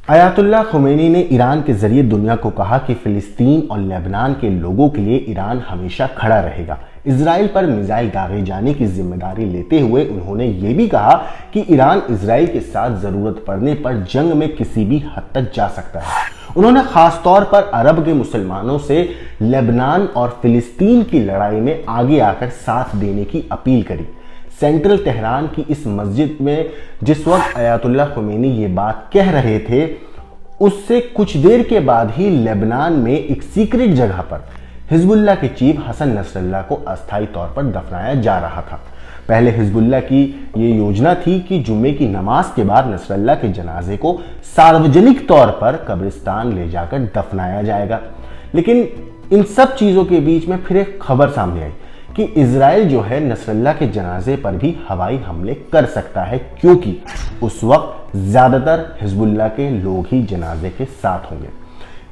अयातुल्लाह खुमैनी ने ईरान के जरिए दुनिया को कहा कि फिलिस्तीन और लेबनान के लोगों के लिए ईरान हमेशा खड़ा रहेगा। इजराइल पर मिसाइल दागे जाने की जिम्मेदारी लेते हुए उन्होंने ये भी कहा कि ईरान इजराइल के साथ जरूरत पड़ने पर जंग में किसी भी हद तक जा सकता है। उन्होंने खासतौर पर अरब के मुसलमानों से लेबनान और फिलिस्तीन की लड़ाई में आगे आकर साथ देने की अपील करी। सेंट्रल तेहरान की इस मस्जिद में जिस वक्त अयातुल्लाह खुमैनी ये बात कह रहे थे, उससे कुछ देर के बाद ही लेबनान में एक सीक्रेट जगह पर हिजबुल्लाह के चीफ हसन नसरल्लाह को अस्थायी तौर पर दफनाया जा रहा था। पहले हिजबुल्लाह की ये योजना थी कि जुम्मे की नमाज के बाद नसरल्लाह के जनाजे को सार्वजनिक तौर पर कब्रिस्तान ले जाकर दफनाया जाएगा। लेकिन इन सब चीज़ों के बीच में फिर एक खबर सामने आई कि इजराइल जो है नसरल्लाह के जनाजे पर भी हवाई हमले कर सकता है, क्योंकि उस वक्त ज्यादातर हिजबुल्लाह के लोग ही जनाजे के साथ होंगे।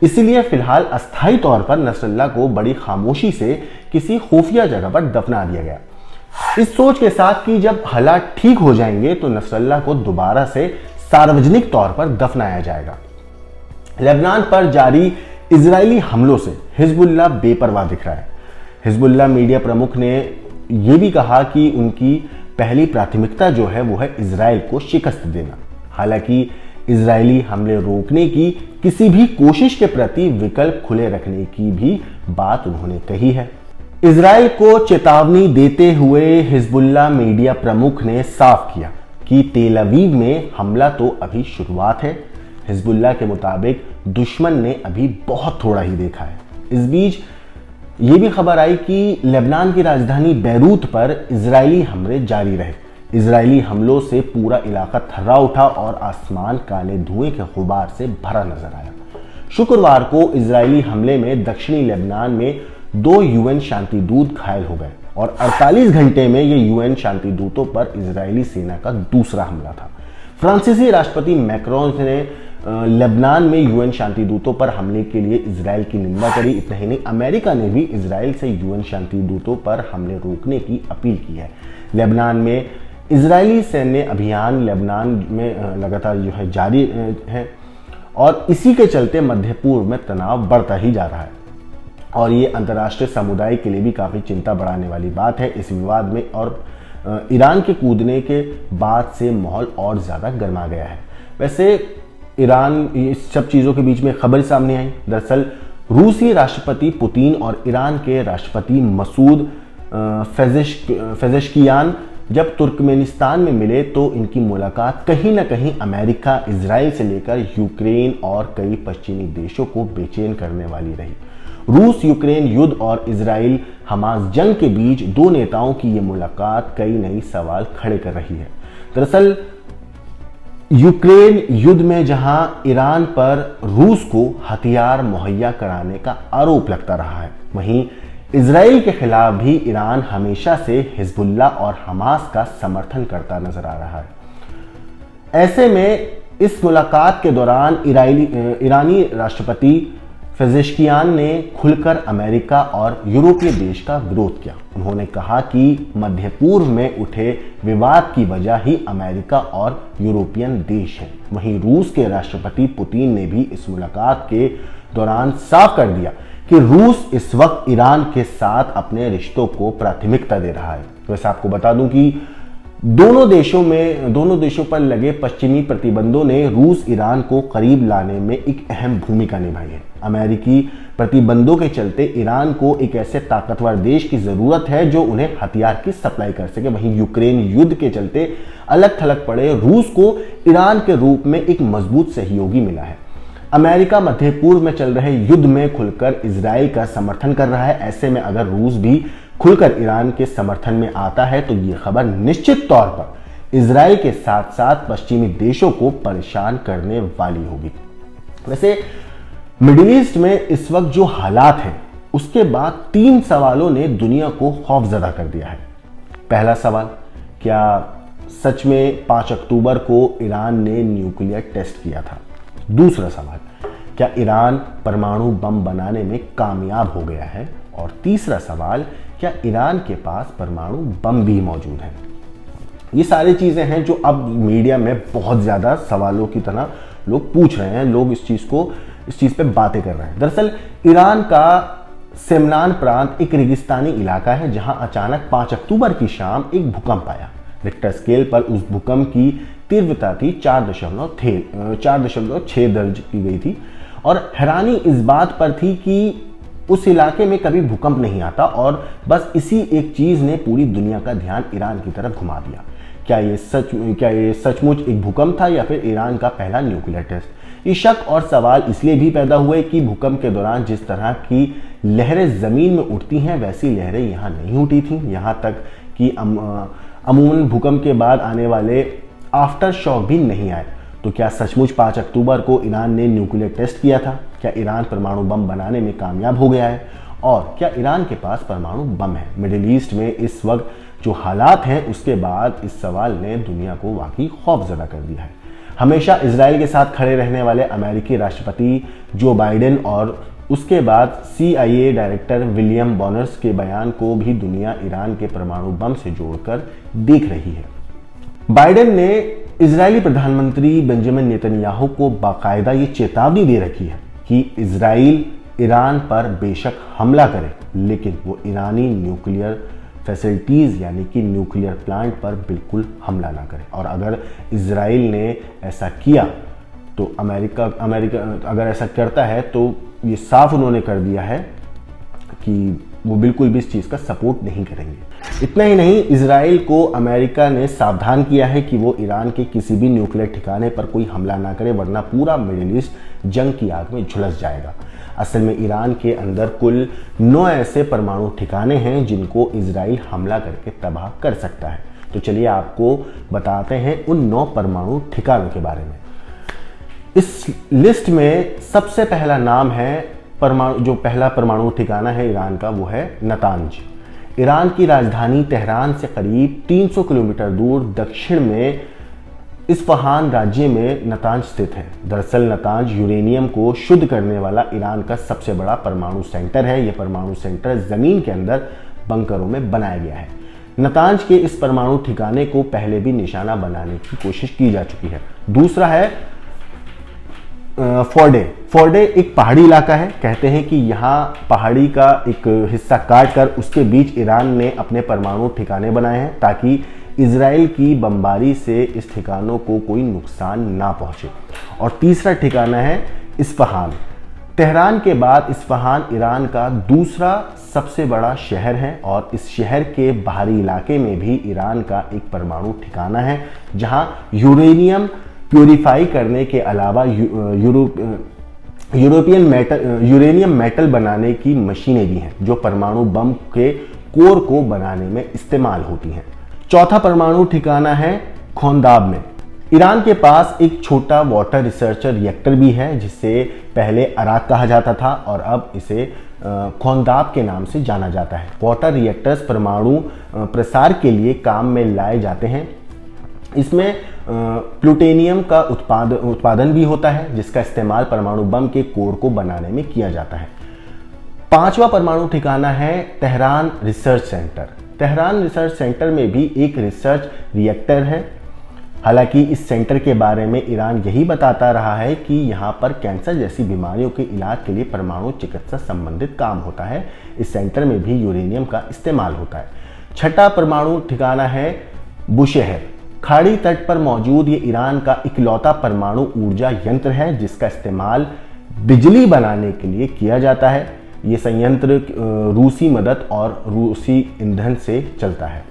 इसीलिए फिलहाल अस्थायी तौर पर नसरल्लाह को बड़ी खामोशी से किसी खुफिया जगह पर दफना दिया गया, इस सोच के साथ कि जब हालात ठीक हो जाएंगे तो नसरल्लाह को दोबारा से सार्वजनिक तौर पर दफनाया जाएगा। लेबनान पर जारी इजरायली हमलों से हिजबुल्लाह बेपरवाह दिख रहा है। हिजबुल्लाह मीडिया प्रमुख ने यह भी कहा कि उनकी पहली प्राथमिकता जो है वो है इजराइल को शिकस्त देना। हालांकि इजरायली हमले रोकने की किसी भी कोशिश के प्रति विकल्प खुले रखने की भी बात उन्होंने कही है। इजराइल को चेतावनी देते हुए हिजबुल्लाह मीडिया प्रमुख ने साफ किया कि तेल अवीव में हमला तो अभी शुरुआत है। हिजबुल्लाह के मुताबिक दुश्मन ने अभी बहुत थोड़ा ही देखा है। इस बीच ये भी खबर आई कि लेबनान की राजधानी बैरूत पर इजरायली हमले जारी रहे। इजरायली हमलों से पूरा इलाका थर्रा उठा और आसमान काले धुएं के गुबार से भरा नजर आया। शुक्रवार को इजरायली हमले में दक्षिणी लेबनान में 2 यूएन शांति दूत घायल हो गए और 48 घंटे में ये यूएन शांति दूतों पर इजरायली सेना का दूसरा हमला था। फ्रांसीसी राष्ट्रपति मैक्रोन ने लेबनान में यूएन शांति दूतों पर हमले के लिए इजराइल की निंदा करी। इतना ही नहीं, अमेरिका ने भी इजराइल से यूएन शांति दूतों पर हमले रोकने की अपील की है। लेबनान में इजरायली सैन्य अभियान लेबनान में लगातार जो है जारी है और इसी के चलते मध्य पूर्व में तनाव बढ़ता ही जा रहा है और ये अंतर्राष्ट्रीय समुदाय के लिए भी काफ़ी चिंता बढ़ाने वाली बात है। इस विवाद में और ईरान के कूदने के बाद से माहौल और ज़्यादा गर्मा गया है। वैसे ईरान इस सब चीज़ों के बीच में खबर सामने आई। दरअसल रूसी राष्ट्रपति पुतिन और ईरान के राष्ट्रपति मसूद पेजेश्कियान जब तुर्कमेनिस्तान में मिले तो इनकी मुलाकात कहीं ना कहीं अमेरिका, इजराइल से लेकर यूक्रेन और कई पश्चिमी देशों को बेचैन करने वाली रही। रूस यूक्रेन युद्ध और इजराइल हमास जंग के बीच दो नेताओं की ये मुलाकात कई नई सवाल खड़े कर रही है। दरअसल यूक्रेन युद्ध में जहां ईरान पर रूस को हथियार मुहैया कराने का आरोप लगता रहा है, वहीं इजराइल के खिलाफ भी ईरान हमेशा से हिजबुल्लाह और हमास का समर्थन करता नजर आ रहा है। ऐसे में इस मुलाकात के दौरान ईरानी राष्ट्रपति पेजेश्कियान ने खुलकर अमेरिका और यूरोपीय देश का विरोध किया। उन्होंने कहा कि मध्य पूर्व में उठे विवाद की वजह ही अमेरिका और यूरोपियन देश हैं। वहीं रूस के राष्ट्रपति पुतिन ने भी इस मुलाकात के दौरान साफ कर दिया कि रूस इस वक्त ईरान के साथ अपने रिश्तों को प्राथमिकता दे रहा है। वैसे आपको बता दूं कि दोनों देशों पर लगे पश्चिमी प्रतिबंधों ने रूस ईरान को करीब लाने में एक अहम भूमिका निभाई है। अमेरिकी प्रतिबंधों के चलते ईरान को एक ऐसे ताकतवर देश की जरूरत है जो उन्हें हथियार की सप्लाई कर सके। वहीं यूक्रेन युद्ध के चलते अलग थलग पड़े रूस को ईरान के रूप में एक मजबूत सहयोगी मिला है। अमेरिका मध्य पूर्व में चल रहे युद्ध में खुलकर इजराइल का समर्थन कर रहा है। ऐसे में अगर रूस भी खुलकर ईरान के समर्थन में आता है तो ये खबर निश्चित तौर पर इजराइल के साथ साथ पश्चिमी देशों को परेशान करने वाली होगी। वैसे मिडिल ईस्ट में इस वक्त जो हालात हैं उसके बाद 3 सवालों ने दुनिया को खौफजदा कर दिया है। पहला सवाल, क्या सच में 5 अक्टूबर को ईरान ने न्यूक्लियर टेस्ट किया था? दूसरा सवाल, क्या ईरान परमाणु बम बनाने में कामयाब हो गया है? और तीसरा सवाल, क्या ईरान के पास परमाणु बम भी मौजूद है? ये सारी चीजें हैं जो अब मीडिया में बहुत ज्यादा सवालों की तरह लोग पूछ रहे हैं, लोग इस चीज़ पे बातें कर रहे हैं। दरअसल ईरान का सेमनान प्रांत एक रेगिस्तानी इलाका है जहां अचानक 5 अक्टूबर की शाम एक भूकंप आया। रिक्टर स्केल पर उस भूकंप की तीव्रता थी 4.6 दर्ज की गई थी और हैरानी इस बात पर थी कि उस इलाके में कभी भूकंप नहीं आता और बस इसी एक चीज ने पूरी दुनिया का ध्यान ईरान की तरफ घुमा दिया। क्या ये सचमुच एक भूकंप था या फिर ईरान का पहला न्यूक्लियर टेस्ट? ये शक और सवाल इसलिए भी पैदा हुए कि भूकंप के दौरान जिस तरह की लहरें जमीन में उठती हैं वैसी लहरें यहाँ नहीं उठी थी। यहाँ तक कि अमूमन भूकंप के बाद आने वाले आफ्टर शॉक भी नहीं आए। तो क्या सचमुच 5 अक्टूबर को ईरान ने न्यूक्लियर टेस्ट किया था? क्या ईरान परमाणु बम बनाने में कामयाब हो गया है? और क्या ईरान के पास परमाणु बम है? मिडिल ईस्ट में इस वक्त जो हालात हैं उसके बाद इस सवाल ने दुनिया को वाकई खौफजदा कर दिया है। हमेशा इजराइल के साथ खड़े रहने वाले अमेरिकी राष्ट्रपति जो बाइडेन और उसके बाद CIA डायरेक्टर विलियम बॉनर्स के बयान को भी दुनिया ईरान के परमाणु बम से जोड़कर देख रही है। बाइडेन ने इजरायली प्रधानमंत्री बेंजामिन नेतन्याहू को बाकायदा ये चेतावनी दे रखी है कि इजराइल ईरान पर बेशक हमला करे लेकिन वो ईरानी न्यूक्लियर फैसिलिटीज़ यानी कि न्यूक्लियर प्लांट पर बिल्कुल हमला ना करे। और अगर इजराइल ने ऐसा किया तो अमेरिका अगर ऐसा करता है तो ये साफ उन्होंने कर दिया है कि वो बिल्कुल भी इस चीज़ का सपोर्ट नहीं करेंगे। इतना ही नहीं, इजराइल को अमेरिका ने सावधान किया है कि वो ईरान के किसी भी न्यूक्लियर ठिकाने पर कोई हमला ना करे वरना पूरा मिडिल ईस्ट जंग की आग में झुलस जाएगा। असल में ईरान के अंदर कुल 9 ऐसे परमाणु ठिकाने हैं जिनको इजराइल हमला करके तबाह कर सकता है। तो चलिए आपको बताते हैं उन 9 परमाणु ठिकानों के बारे में। इस लिस्ट में सबसे पहला नाम है जो पहला परमाणु ठिकाना है ईरान का, वो है नतांज। ईरान की राजधानी तेहरान से करीब 300 किलोमीटर दूर दक्षिण में इस्फहान राज्य में नतांज स्थित है। दरअसल नतांज यूरेनियम को शुद्ध करने वाला ईरान का सबसे बड़ा परमाणु सेंटर है। यह परमाणु सेंटर जमीन के अंदर बंकरों में बनाया गया है। नतांज के इस परमाणु ठिकाने को पहले भी निशाना बनाने की कोशिश की जा चुकी है। दूसरा है फोर्डे एक पहाड़ी इलाका है। कहते हैं कि यहाँ पहाड़ी का एक हिस्सा काट कर उसके बीच ईरान ने अपने परमाणु ठिकाने बनाए हैं ताकि इजराइल की बमबारी से इस ठिकानों को कोई नुकसान ना पहुंचे। और तीसरा ठिकाना है इस्फहान। तेहरान के बाद इस्फहान ईरान का दूसरा सबसे बड़ा शहर है और इस शहर के बाहरी इलाके में भी ईरान का एक परमाणु ठिकाना है जहां यूरेनियम प्यूरिफाई करने के अलावा यूरेनियम मेटल बनाने की मशीनें भी हैं जो परमाणु बम के कोर को बनाने में इस्तेमाल होती हैं। चौथा परमाणु ठिकाना है खोंदाब में। ईरान के पास एक छोटा वाटर रिसर्चर रिएक्टर भी है जिसे पहले अराक कहा जाता था और अब इसे खोंदाब के नाम से जाना जाता है। वाटर रिएक्टर्स परमाणु प्रसार के लिए काम में लाए जाते हैं। इसमें प्लूटोनियम का उत्पादन भी होता है जिसका इस्तेमाल परमाणु बम के कोर को बनाने में किया जाता है। पांचवा परमाणु ठिकाना है Tehran research centre. Tehran research centre में भी एक रिसर्च रिएक्टर है। हालांकि इस सेंटर के बारे में ईरान यही बताता रहा है कि यहाँ पर कैंसर जैसी बीमारियों के इलाज के लिए परमाणु चिकित्सा संबंधित काम होता है। इस सेंटर में भी यूरेनियम का इस्तेमाल होता है। छठा परमाणु ठिकाना है बुशेहर। खाड़ी तट पर मौजूद ये ईरान का इकलौता परमाणु ऊर्जा यंत्र है जिसका इस्तेमाल बिजली बनाने के लिए किया जाता है। ये संयंत्र रूसी मदद और रूसी ईंधन से चलता है।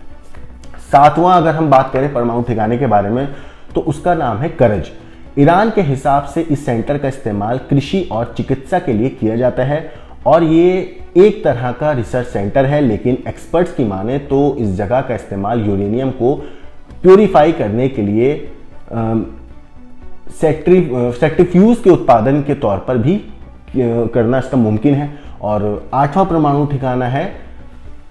सातवां अगर हम बात करें परमाणु ठिकाने के बारे में तो उसका नाम है करज। ईरान के हिसाब से इस सेंटर का इस्तेमाल कृषि और चिकित्सा के लिए किया जाता है और ये एक तरह का रिसर्च सेंटर है, लेकिन एक्सपर्ट्स की माने तो इस जगह का इस्तेमाल यूरेनियम को प्यूरिफाई करने के लिए सेंट्रीफ्यूज के उत्पादन के तौर पर भी करना इसका मुमकिन है। और आठवां परमाणु ठिकाना है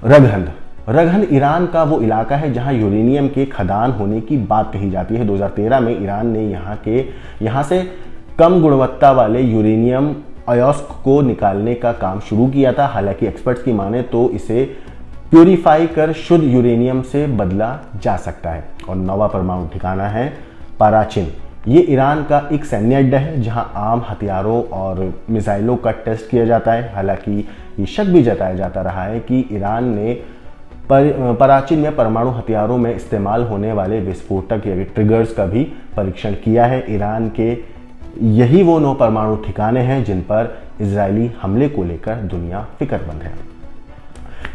रगहंद। रगहंद ईरान का वो इलाका है जहां यूरेनियम के खदान होने की बात कही जाती है। 2013 में ईरान ने यहाँ से कम गुणवत्ता वाले यूरेनियम अयस्क को निकालने का काम शुरू किया था। हालांकि एक्सपर्ट्स की माने तो इसे प्यूरिफाई कर शुद्ध यूरेनियम से बदला जा सकता है। और नौवां परमाणु ठिकाना है पाराचिन। ये ईरान का एक सैन्य अड्डा है जहां आम हथियारों और मिसाइलों का टेस्ट किया जाता है। हालांकि ये शक भी जताया जाता रहा है कि ईरान ने प्राचीन में परमाणु हथियारों में इस्तेमाल होने वाले विस्फोटक या ट्रिगर्स का भी परीक्षण किया है। ईरान के यही वो 9 परमाणु ठिकाने हैं जिन पर इजरायली हमले को लेकर दुनिया फिक्रमंद है।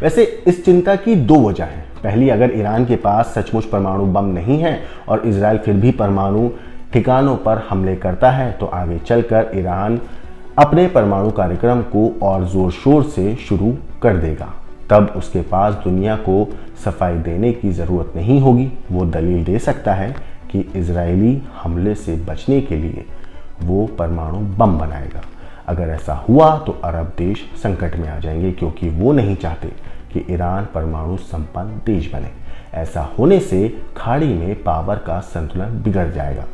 वैसे इस चिंता की 2 वजह हैं। पहली, अगर ईरान के पास सचमुच परमाणु बम नहीं है और इजराइल फिर भी परमाणु ठिकानों पर हमले करता है तो आगे चलकर ईरान अपने परमाणु कार्यक्रम को और जोर शोर से शुरू कर देगा। तब उसके पास दुनिया को सफाई देने की ज़रूरत नहीं होगी। वो दलील दे सकता है कि इजरायली हमले से बचने के लिए वो परमाणु बम बनाएगा। अगर ऐसा हुआ तो अरब देश संकट में आ जाएंगे, क्योंकि वो नहीं चाहते कि ईरान परमाणु संपन्न देश बने। ऐसा होने से खाड़ी में पावर का संतुलन बिगड़ जाएगा।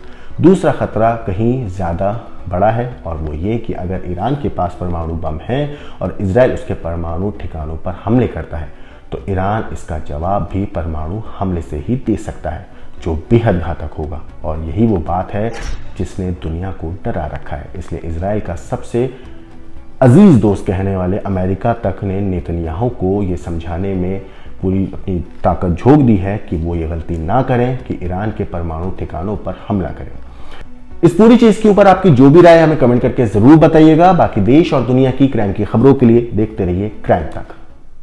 दूसरा खतरा कहीं ज़्यादा बड़ा है और वो ये कि अगर ईरान के पास परमाणु बम है और इजराइल उसके परमाणु ठिकानों पर हमले करता है तो ईरान इसका जवाब भी परमाणु हमले से ही दे सकता है, जो बेहद घातक होगा। और यही वो बात है जिसने दुनिया को डरा रखा है। इसलिए इजराइल का सबसे अजीज दोस्त कहने वाले अमेरिका तक ने नेतन्याहू को ये समझाने में पूरी अपनी ताकत झोंक दी है कि वो ये गलती ना करें कि ईरान के परमाणु ठिकानों पर हमला करें। इस पूरी चीज के ऊपर आपकी जो भी राय हमें कमेंट करके जरूर बताइएगा। बाकी देश और दुनिया की क्राइम की खबरों के लिए देखते रहिए क्राइम तक।